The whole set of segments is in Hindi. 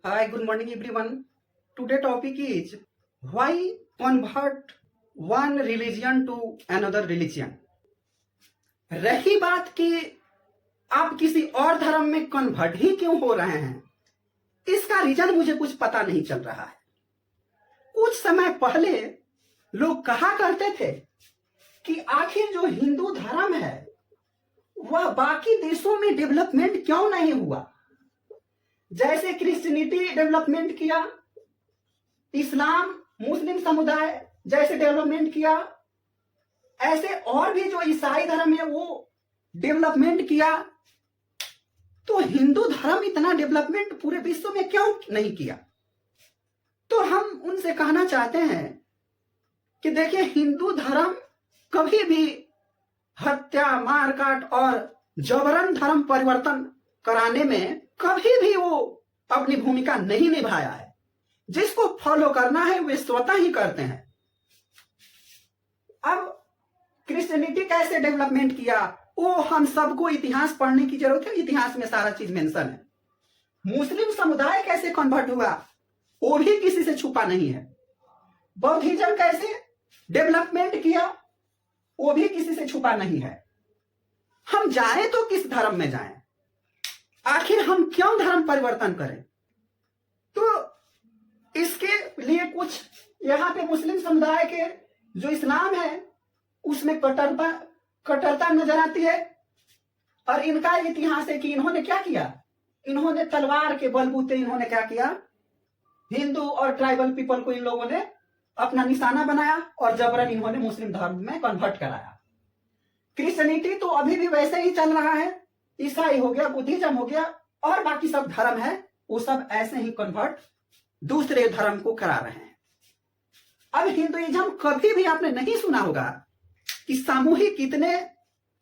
Hi, good morning everyone. Today topic is why convert one religion to another religion. रही बात कि आप किसी और धर्म में कन्वर्ट ही क्यों हो रहे हैं, इसका रीजन मुझे कुछ पता नहीं चल रहा है। कुछ समय पहले लोग कहा करते थे कि आखिर जो हिंदू धर्म है वह बाकी देशों में डेवलपमेंट क्यों नहीं हुआ। जैसे क्रिश्चियनिटी डेवलपमेंट किया, इस्लाम मुस्लिम समुदाय जैसे डेवलपमेंट किया, ऐसे और भी जो ईसाई धर्म है वो डेवलपमेंट किया, तो हिंदू धर्म इतना डेवलपमेंट पूरे विश्व में क्यों नहीं किया। तो हम उनसे कहना चाहते हैं कि देखिए, हिंदू धर्म कभी भी हत्या, मारकाट और जबरन धर्म परिवर्तन कराने में कभी भी वो अपनी भूमिका नहीं निभाया है। जिसको फॉलो करना है वे स्वतः ही करते हैं। अब क्रिश्चियनिटी कैसे डेवलपमेंट किया वो हम सबको इतिहास पढ़ने की जरूरत है। इतिहास में सारा चीज मेंशन है। मुस्लिम समुदाय कैसे कन्वर्ट हुआ वो भी किसी से छुपा नहीं है। बौद्धिज्म कैसे डेवलपमेंट किया वो भी किसी से छुपा नहीं है। हम जाए तो किस धर्म में जाएं, आखिर हम क्यों धर्म परिवर्तन करें। तो इसके लिए कुछ यहाँ पे मुस्लिम समुदाय के जो इस्लाम है उसमें कट्टरता नजर आती है। और इनका इतिहास है कि इन्होंने क्या किया, इन्होंने तलवार के बलबूते इन्होंने क्या किया, हिंदू और ट्राइबल पीपल को इन लोगों ने अपना निशाना बनाया और जबरन इन्होंने मुस्लिम धर्म में कन्वर्ट कराया। क्रिश्चियनिटी तो अभी भी वैसे ही चल रहा है। ईसाई हो गया, बुद्धिज्म हो गया और बाकी सब धर्म है वो सब ऐसे ही कन्वर्ट दूसरे धर्म को करा रहे हैं। अब हिंदुइज्म कभी भी आपने नहीं सुना होगा कि सामूहिक कितने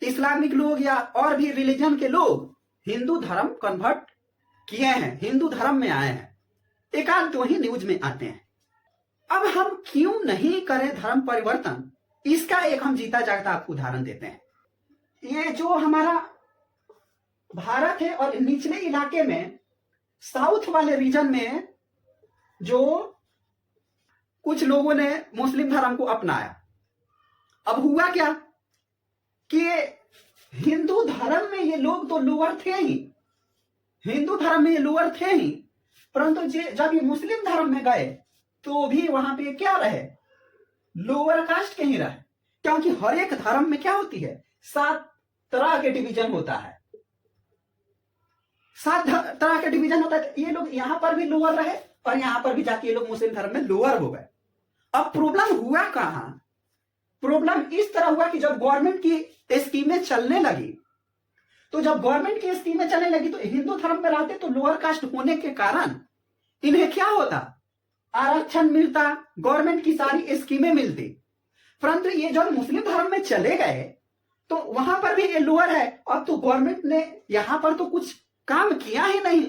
इस्लामिक लोग या और भी रिलीजन के लोग हिंदू धर्म कन्वर्ट किए हैं, हिंदू धर्म में आए हैं। एक आध दो ही न्यूज में आते हैं। अब हम क्यों नहीं करें धर्म परिवर्तन, इसका एक हम जीता जागता आपको उदाहरण देते हैं। ये जो हमारा भारत है और निचले इलाके में साउथ वाले रीजन में जो कुछ लोगों ने मुस्लिम धर्म को अपनाया, अब हुआ क्या कि हिंदू धर्म में ये लोग तो लोअर थे ही, हिंदू धर्म में ये लोअर थे ही, परंतु जब ये मुस्लिम धर्म में गए तो भी वहां पे क्या रहे, लोअर कास्ट के ही रहे। क्योंकि हर एक धर्म में क्या होती है, 7 तरह के डिवीजन होता है, 7 तरह के डिवीजन होता है। ये लोग यहां पर भी लोअर रहे और यहां पर भी जाके ये लोग मुस्लिम धर्म में लोअर हो गए। अब प्रॉब्लम हुआ कहां, प्रॉब्लम इस तरह हुआ कि जब गवर्नमेंट की स्कीमें चलने लगी, तो जब गवर्नमेंट की स्कीमें चलने लगी तो हिंदू धर्म में रहते तो लोअर कास्ट होने के कारण इन्हें क्या होता, आरक्षण मिलता, गवर्नमेंट की सारी स्कीमें मिलती। परंतु ये जब मुस्लिम धर्म में चले गए तो वहां पर भी ये लोअर है। अब तो गवर्नमेंट ने यहां पर तो कुछ काम किया ही नहीं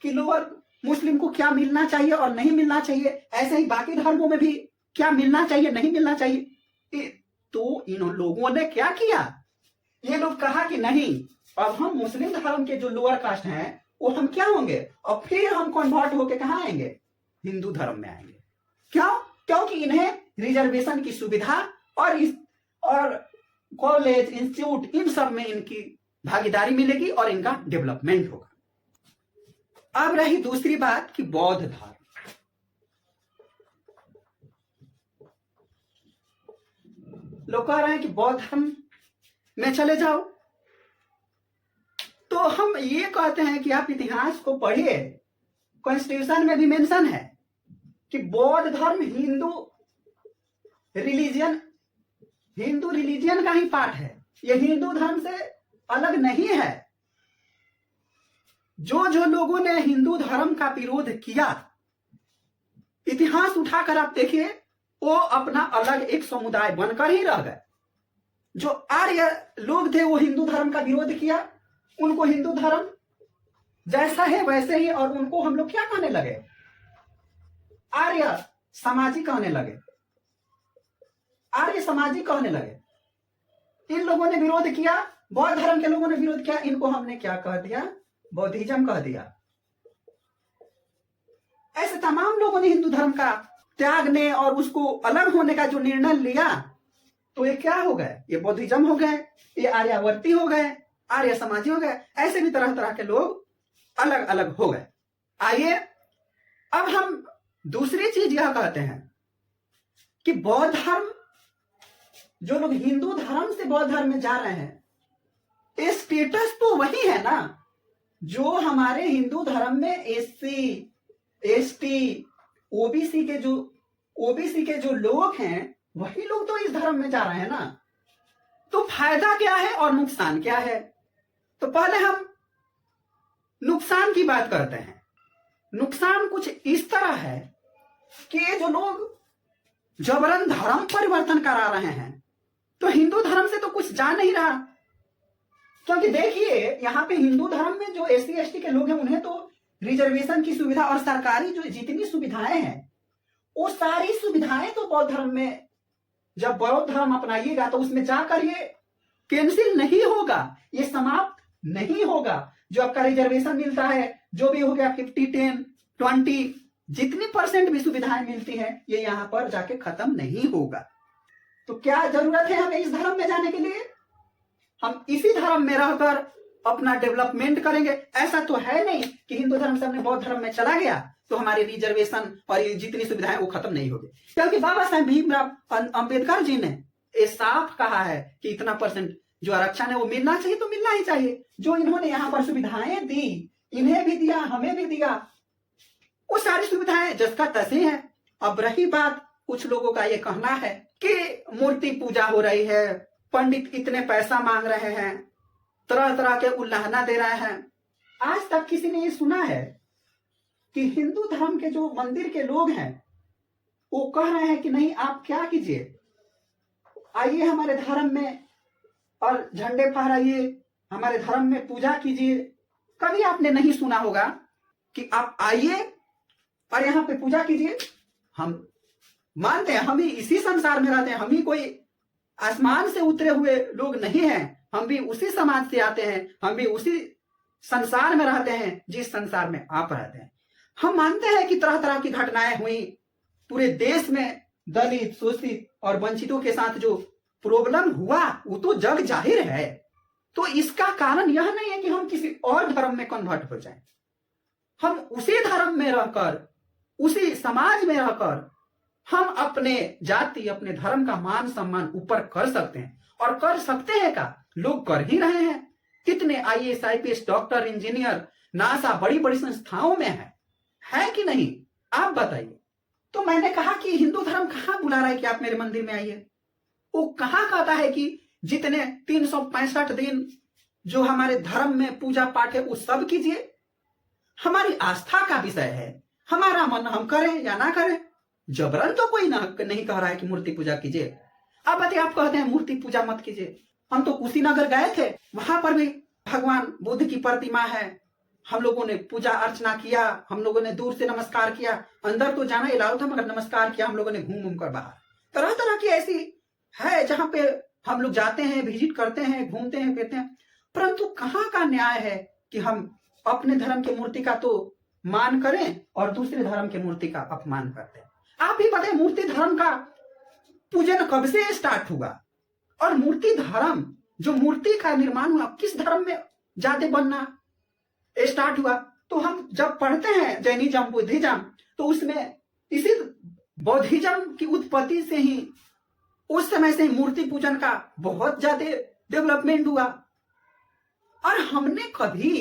कि लोअर मुस्लिम को क्या मिलना चाहिए और नहीं मिलना चाहिए, ऐसे ही बाकी धर्मों में भी क्या मिलना चाहिए नहीं मिलना चाहिए। तो इन लोगों ने क्या किया, ये लोग कहा कि नहीं, अब हम मुस्लिम धर्म के जो लोअर कास्ट हैं वो हम क्या होंगे, और फिर हम कन्वर्ट होके कहाँ आएंगे, हिंदू धर्म में आएंगे। क्यों, क्योंकि इन्हें रिजर्वेशन की सुविधा और कॉलेज, इंस्टीट्यूट, इन सब में इनकी भागीदारी मिलेगी और इनका डेवलपमेंट होगा। अब रही दूसरी बात कि बौद्ध धर्म, लोग कह रहे हैं कि बौद्ध धर्म में चले जाओ। तो हम ये कहते हैं कि आप इतिहास को पढ़िए, कॉन्स्टिट्यूशन में भी मेंशन है कि बौद्ध धर्म हिंदू रिलीजियन का ही पार्ट है, ये हिंदू धर्म से अलग नहीं है। जो जो लोगों ने हिंदू धर्म का विरोध किया, इतिहास उठाकर आप देखिए, वो अपना अलग एक समुदाय बनकर ही रह गए। जो आर्य लोग थे वो हिंदू धर्म का विरोध किया, उनको हिंदू धर्म जैसा है वैसे ही, और उनको हम लोग क्या कहने लगे, आर्य समाजी कहने लगे, आर्य समाजी कहने लगे। इन लोगों ने विरोध किया, बौद्ध धर्म के लोगों ने विरोध किया, इनको हमने क्या कह दिया, बौद्धिज्म कह दिया। ऐसे तमाम लोगों ने हिंदू धर्म का त्यागने और उसको अलग होने का जो निर्णय लिया, तो ये क्या हो गए? ये बौद्धिज्म हो गए, ये आर्यावर्ती हो गए, आर्य समाजी हो गए। ऐसे भी तरह तरह के लोग अलग अलग हो गए। आइए अब हम दूसरी चीज यह कहते हैं कि बौद्ध धर्म, जो लोग हिंदू धर्म से बौद्ध धर्म में जा रहे हैं, स्टेटस तो वही है ना जो हमारे हिंदू धर्म में एससी, एसटी, ओबीसी के जो लोग हैं, वही लोग तो इस धर्म में जा रहे हैं ना। तो फायदा क्या है और नुकसान क्या है? तो पहले हम नुकसान की बात करते हैं। नुकसान कुछ इस तरह है कि ये जो लोग जबरन धर्म परिवर्तन करा रहे हैं, तो हिंदू धर्म से तो कुछ जा नहीं रहा। क्योंकि देखिए, यहाँ पे हिंदू धर्म में जो एससी एसटी के लोग हैं, उन्हें तो रिजर्वेशन की सुविधा और सरकारी जो जितनी सुविधाएं हैं, वो सारी सुविधाएं तो बौद्ध धर्म में, जब बौद्ध धर्म अपनाइएगा तो उसमें जाकर ये कैंसिल नहीं होगा, ये समाप्त नहीं होगा। जो आपका रिजर्वेशन मिलता है, जो भी हो गया 50, 10, 20, जितनी % भी सुविधाएं मिलती हैं, ये यहाँ पर जाके खत्म नहीं होगा। तो क्या जरूरत है हमें इस धर्म में जाने के लिए? हम इसी धर्म में रहकर अपना डेवलपमेंट करेंगे। ऐसा तो है नहीं कि हिंदू धर्म से हमने बौद्ध धर्म में चला गया तो हमारी रिजर्वेशन और ये जितनी सुविधाएं वो खत्म नहीं होगी। क्योंकि बाबा साहेब भीमराव अंबेडकर जी ने ये साफ कहा है कि इतना % जो आरक्षण है वो मिलना चाहिए, तो मिलना ही चाहिए। जो इन्होंने यहाँ पर सुविधाएं दी, इन्हें भी दिया, हमें भी दिया, वो सारी सुविधाएं जिसका तसी है। अब रही बात, कुछ लोगों का ये कहना है कि मूर्ति पूजा हो रही है, पंडित इतने पैसा मांग रहे हैं, तरह तरह के उल्लाहना दे रहे हैं। आज तक किसी ने ये सुना है कि हिंदू धर्म के जो मंदिर के लोग हैं वो कह रहे हैं कि नहीं, आप क्या कीजिए, आइए हमारे धर्म में और झंडे फहराइए, हमारे धर्म में पूजा कीजिए। कभी आपने नहीं सुना होगा कि आप आइए और यहाँ पे पूजा कीजिए। हम मानते हैं, हम ही इसी संसार में रहते हैं, हम ही कोई आसमान से उतरे हुए लोग नहीं हैं, हम भी उसी समाज से आते हैं, हम भी उसी संसार में रहते हैं जिस संसार में आप रहते हैं। हम मानते हैं कि तरह तरह की घटनाएं हुई पूरे देश में, दलित, शोषित और वंचितों के साथ जो प्रॉब्लम हुआ वो तो जग जाहिर है। तो इसका कारण यह नहीं है कि हम किसी और धर्म में कन्वर्ट हो जाएं। हम उसी धर्म में रहकर, उसी समाज में रहकर हम अपने जाति, अपने धर्म का मान सम्मान ऊपर कर सकते हैं। और कर सकते हैं का, लोग कर ही रहे हैं। कितने IAS, IPS, doctor, engineer NASA बड़ी बड़ी संस्थाओं में है कि नहीं? आप बताइए। तो मैंने कहा कि हिंदू धर्म कहाँ बुला रहा है कि आप मेरे मंदिर में आइए? वो कहाँ कहता है कि जितने 365 दिन जो हमारे धर्म में पूजा पाठ है वो सब कीजिए? हमारी आस्था का विषय है, हमारा मन हम करें या ना करें। जबरन तो कोई नहीं कह रहा है कि मूर्ति पूजा कीजिए। अब बताइए, आप कहते हैं मूर्ति पूजा मत कीजिए। हम तो कुशीनगर गए थे, वहां पर भी भगवान बुद्ध की प्रतिमा है, हम लोगों ने पूजा अर्चना किया, हम लोगों ने दूर से नमस्कार किया। अंदर तो जाना अलाउ था, मगर नमस्कार किया हम लोगों ने घूम कर बाहर। तरह तरह की ऐसी है जहां पे हम लोग जाते हैं, विजिट करते हैं, घूमते हैं, फिरते हैं। परंतु कहाँ का न्याय है कि हम अपने धर्म की मूर्ति का तो मान करें और दूसरे धर्म की मूर्ति का अपमान करते हैं? आप ही बताएं, मूर्ति धर्म का पूजन कब से स्टार्ट हुआ? और मूर्ति धर्म, जो मूर्ति का निर्माण हुआ, किस धर्म में ज्यादा बनना स्टार्ट हुआ? तो हम जब पढ़ते हैं जैनिज्म, बुद्धिज्म, तो उसमें इसी बौद्धिज्म की उत्पत्ति से ही, उस समय से मूर्ति पूजन का बहुत ज्यादा डेवलपमेंट हुआ। और हमने कभी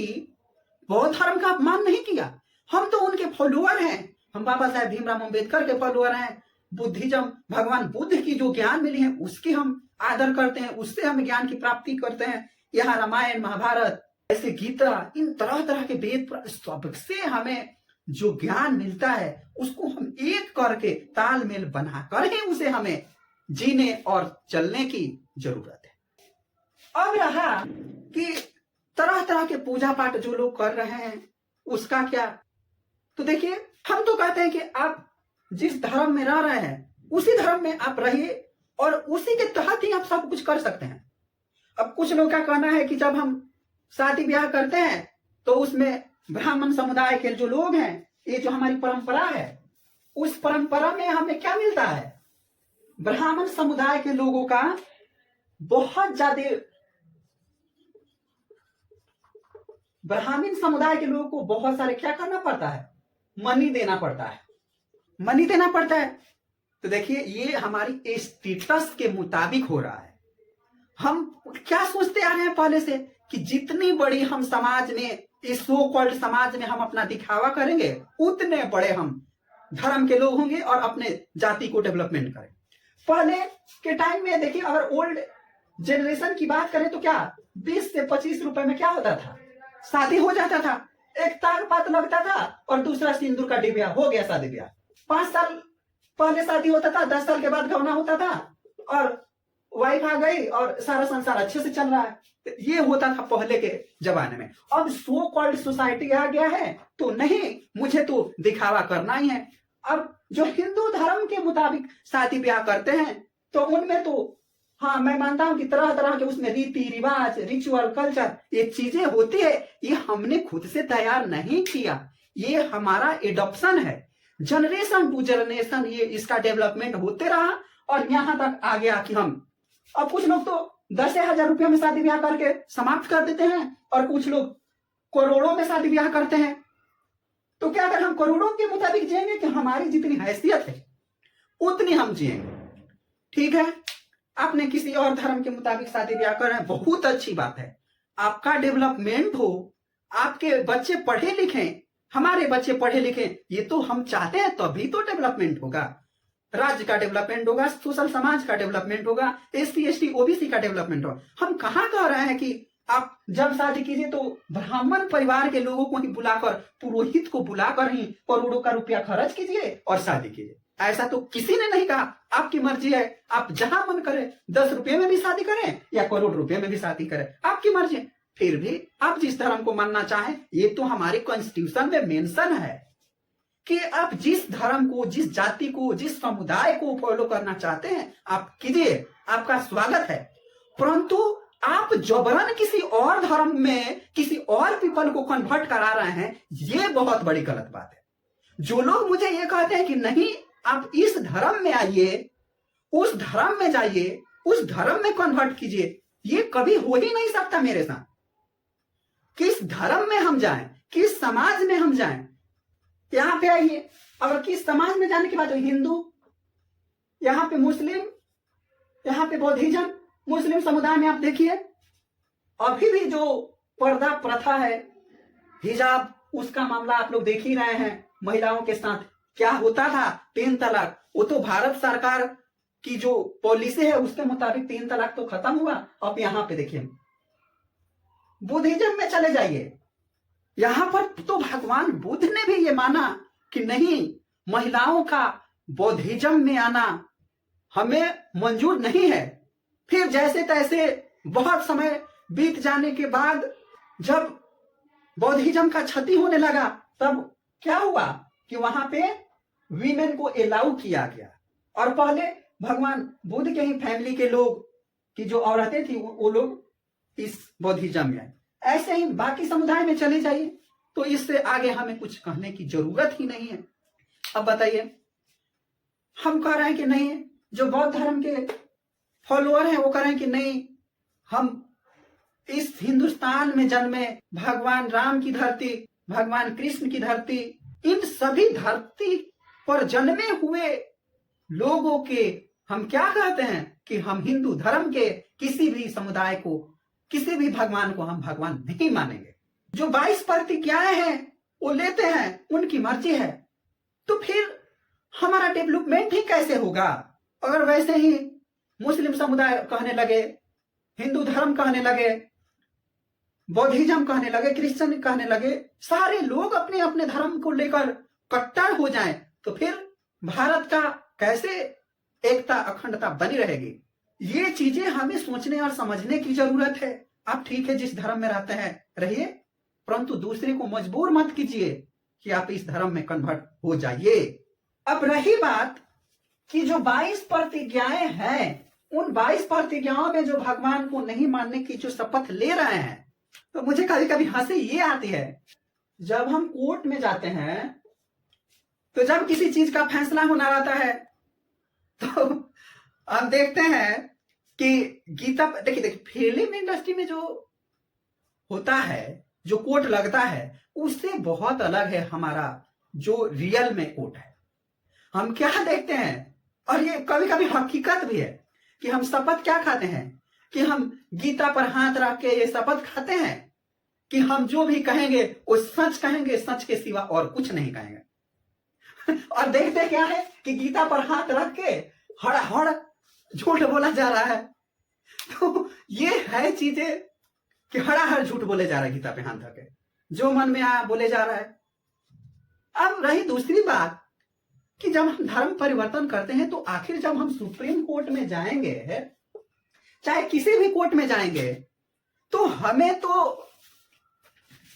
बौद्ध धर्म का अपमान नहीं किया। हम तो उनके फॉलोअर हैं, हम बाबा साहेब भीमराव अंबेडकर के फॉलोअर हैं। बुद्धिज्म, भगवान बुद्ध की जो ज्ञान मिली है उसकी हम आदर करते हैं, उससे हम ज्ञान की प्राप्ति करते हैं। यहाँ रामायण, महाभारत, ऐसे गीता, इन तरह तरह के वेद सबसे हमें जो ज्ञान मिलता है उसको हम एक करके तालमेल बनाकर ही उसे हमें जीने और चलने की जरूरत है। अब रहा कि तरह तरह के पूजा पाठ जो लोग कर रहे हैं उसका क्या? तो देखिए, हम तो कहते हैं कि आप जिस धर्म में रह रहे हैं उसी धर्म में आप रहिए और उसी के तहत ही आप सब कुछ कर सकते हैं। अब कुछ लोग का कहना है कि जब हम शादी ब्याह करते हैं तो उसमें ब्राह्मण समुदाय के जो लोग हैं ये जो हमारी परंपरा है, उस परंपरा में हमें क्या मिलता है? ब्राह्मण समुदाय के लोगों का बहुत ज्यादा, ब्राह्मण समुदाय के लोगों को बहुत सारे क्या करना पड़ता है? मनी देना पड़ता है, मनी देना पड़ता है। तो देखिए ये हमारी स्टेटस के मुताबिक हो रहा है। हम क्या सोचते आ रहे हैं पहले से कि जितनी बड़ी हम समाज में, इस सो कॉल्ड समाज में हम अपना दिखावा करेंगे, उतने बड़े हम धर्म के लोग होंगे और अपने जाति को डेवलपमेंट करें। पहले के टाइम में देखिए, अगर ओल्ड जनरेशन की बात करें तो क्या 20 से 25 रुपए में क्या होता था? शादी हो जाता था, एक तार पात लगता था और दूसरा सिंदूर का डिबिया, हो गया शादी ब्याह। 5 साल पहले शादी होता था, 10 साल के बाद गौना होता था और वाइफ आ गई और सारा संसार अच्छे से चल रहा है। ये होता था पहले के जमाने में। अब सो कॉल्ड सोसाइटी आ गया है तो नहीं, मुझे तो दिखावा करना ही है। अब जो हिंदू धर्म के मुताबिक शादी ब्याह करते हैं तो उनमें तो हाँ, मैं मानता हूं कि तरह तरह के उसमें रीति रिवाज, रिचुअल, कल्चर, ये चीजें होती है। ये हमने खुद से तैयार नहीं किया, ये हमारा एडॉप्शन है। जनरेशन टू जनरेशन ये इसका डेवलपमेंट होते रहा और यहां तक आ गया कि हम, अब कुछ लोग तो 10,000 रुपये में शादी ब्याह करके समाप्त कर देते हैं और कुछ लोग करोड़ों में शादी ब्याह करते हैं। तो क्या अगर हम करोड़ों के मुताबिक जिएंगे कि हमारी जितनी हैसियत है उतनी हम जिएंगे? ठीक है, आपने किसी और धर्म के मुताबिक शादी ब्याह कर रहे हैं, बहुत अच्छी बात है। आपका डेवलपमेंट हो, आपके बच्चे पढ़े लिखें, हमारे बच्चे पढ़े लिखें, ये तो हम चाहते हैं, तभी तो डेवलपमेंट होगा। राज्य का डेवलपमेंट होगा, सोशल समाज का डेवलपमेंट होगा, एससी एसटी ओबीसी का डेवलपमेंट होगा। हम कहाँ कह रहे हैं कि आप जब शादी कीजिए तो ब्राह्मण परिवार के लोगों को ही बुलाकर, पुरोहित को बुलाकर ही करोड़ों का रुपया खर्च कीजिए और शादी कीजिए। ऐसा तो किसी ने नहीं कहा। आपकी मर्जी है, आप जहां मन करे 10 रुपये में भी शादी करें या करोड़ रुपए में भी शादी करें, आपकी मर्जी। फिर भी आप जिस धर्म को मानना चाहें, ये तो हमारे कॉन्स्टिट्यूशन में मेंशन है कि आप जिस धर्म को, जिस जाति को, जिस समुदाय को फॉलो करना चाहते हैं आप कीजिए, आपका स्वागत है। परंतु आप जबरन किसी और धर्म में किसी और पीपल को कन्वर्ट करा रहे हैं, ये बहुत बड़ी गलत बात है। जो लोग मुझे ये कहते हैं कि नहीं आप इस धर्म में आइए, उस धर्म में जाइए, उस धर्म में कन्वर्ट कीजिए, ये कभी हो ही नहीं सकता मेरे साथ। किस धर्म में हम जाएं, किस समाज में हम जाएं, यहां पे आइए। अगर किस समाज में जाने के बाद हिंदू, यहां पे मुस्लिम, यहां पे बौद्धिज्म, मुस्लिम समुदाय में आप देखिए अभी भी जो पर्दा प्रथा है, हिजाब, उसका मामला आप लोग देख ही रहे हैं। महिलाओं के साथ क्या होता था, 3 तलाक, वो तो भारत सरकार की जो पॉलिसी है उसके मुताबिक 3 तलाक तो खत्म हुआ। अब यहां पे देखिए बुद्धिज्म में चले जाइए, यहां पर तो भगवान बुद्ध ने भी ये माना कि नहीं, महिलाओं का बौद्धिज्म में आना हमें मंजूर नहीं है। फिर जैसे तैसे बहुत समय बीत जाने के बाद जब बौद्धिज्म का क्षति होने लगा, तब क्या हुआ कि वहां पे वीमेन को अलाउ किया गया। और पहले भगवान बुद्ध के ही फैमिली के लोग की जो औरतें थी वो लोग इस बौद्धिज्म में आए। ऐसे ही बाकी समुदाय में चले जाइए, तो इससे आगे हमें कुछ कहने की जरूरत ही नहीं है। अब बताइए, हम कह रहे हैं कि नहीं, जो बौद्ध धर्म के फॉलोअर हैं वो कह रहे हैं कि नहीं, हम इस हिंदुस्तान में जन्मे, भगवान राम की धरती, भगवान कृष्ण की धरती, इन सभी धरती पर जन्मे हुए लोगों के हम क्या कहते हैं कि हम हिंदू धर्म के किसी भी समुदाय को, किसी भी भगवान को हम भगवान नहीं मानेंगे। जो 22 प्रतिज्ञाएं हैं वो लेते हैं, उनकी मर्जी है। तो फिर हमारा डेवलपमेंट ही कैसे होगा? अगर वैसे ही मुस्लिम समुदाय कहने लगे, हिंदू धर्म कहने लगे, बौद्धिज्म कहने लगे, क्रिश्चियन कहने लगे, सारे लोग अपने अपने धर्म को लेकर कट्टर हो जाएं, तो फिर भारत का कैसे एकता अखंडता बनी रहेगी? ये चीजें हमें सोचने और समझने की जरूरत है। आप ठीक है जिस धर्म में रहते हैं रहिए, परंतु दूसरे को मजबूर मत कीजिए कि आप इस धर्म में कन्वर्ट हो जाइए। अब रही बात कि जो 22 प्रतिज्ञाएं हैं, उन 22 प्रतिज्ञाओं में जो भगवान को नहीं मानने की जो शपथ ले रहे हैं, तो मुझे कभी कभी हंसी ये आती है, जब हम कोर्ट में जाते हैं तो जब किसी चीज का फैसला होना रहता है तो हम देखते हैं कि गीता, देखिए फिल्म इंडस्ट्री में जो होता है, जो कोट लगता है, उससे बहुत अलग है हमारा जो रियल में कोट है। हम क्या देखते हैं, और ये कभी कभी हकीकत भी है, कि हम शपथ क्या खाते हैं, कि हम गीता पर हाथ रख के ये शपथ खाते हैं कि हम जो भी कहेंगे वो सच कहेंगे, सच के सिवा और कुछ नहीं कहेंगे। और देखते क्या है कि गीता पर हाथ रख के हड़ झूठ बोला जा रहा है। तो ये है चीजें कि हड़ झूठ बोले जा रहा है, गीता पे हाथ रख के जो मन में आया बोले जा रहा है। अब रही दूसरी बात कि जब हम धर्म परिवर्तन करते हैं तो आखिर जब हम सुप्रीम कोर्ट में जाएंगे, चाहे किसी भी कोर्ट में जाएंगे, तो हमें तो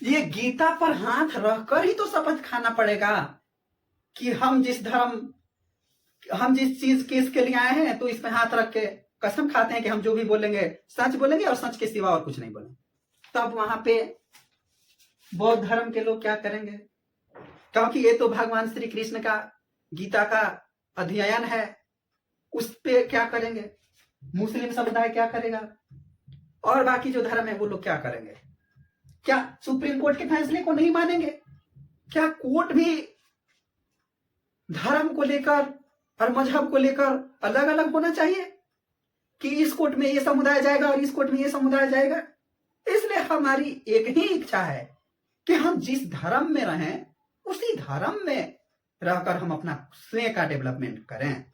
ये गीता पर हाथ रखकर ही तो शपथ खाना पड़ेगा कि हम जिस चीज केस के लिए आए हैं तो इस पे हाथ रख के कसम खाते हैं कि हम जो भी बोलेंगे सच बोलेंगे और सच के सिवा और कुछ नहीं बोलेंगे। तब वहां पे बौद्ध धर्म के लोग क्या करेंगे, क्योंकि ये तो भगवान श्री कृष्ण का गीता का अध्ययन है, उस पे क्या करेंगे, मुस्लिम समुदाय क्या करेगा, और बाकी जो धर्म है वो लोग क्या करेंगे? क्या सुप्रीम कोर्ट के फैसले को नहीं मानेंगे? क्या कोर्ट भी धर्म को लेकर और मजहब को लेकर अलग अलग होना चाहिए कि इस कोर्ट में ये समुदाय जाएगा और इस कोर्ट में ये समुदाय जाएगा? इसलिए हमारी एक ही इच्छा है कि हम जिस धर्म में रहें उसी धर्म में रहकर हम अपना स्वयं का डेवलपमेंट करें।